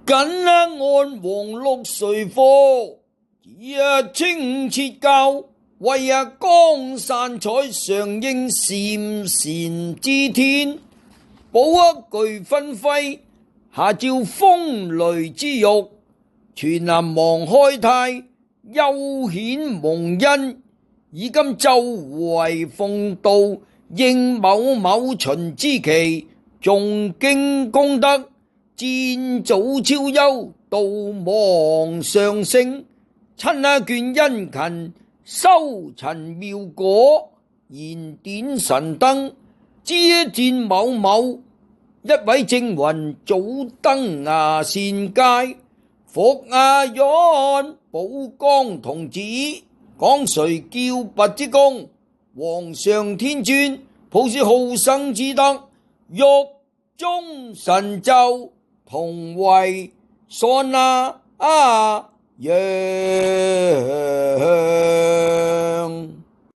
緊按黃綠垂課，清澈教，為江山彩，上應禪禪之天。寶具紛輝，下照風雷之玉。全南望開泰，悠顯蒙恩。以今奏為奉道，應某某秦之期。誦經功德，薦祖超優，度亡上聖。親眷殷勤，修陳妙果。燃點神燈，支薦某某。一位正雲，早登崖善階。伏潤寶光童子，講誰叫拔之功？皇上天尊，普施好生之德。獄中神咒，同為信耶。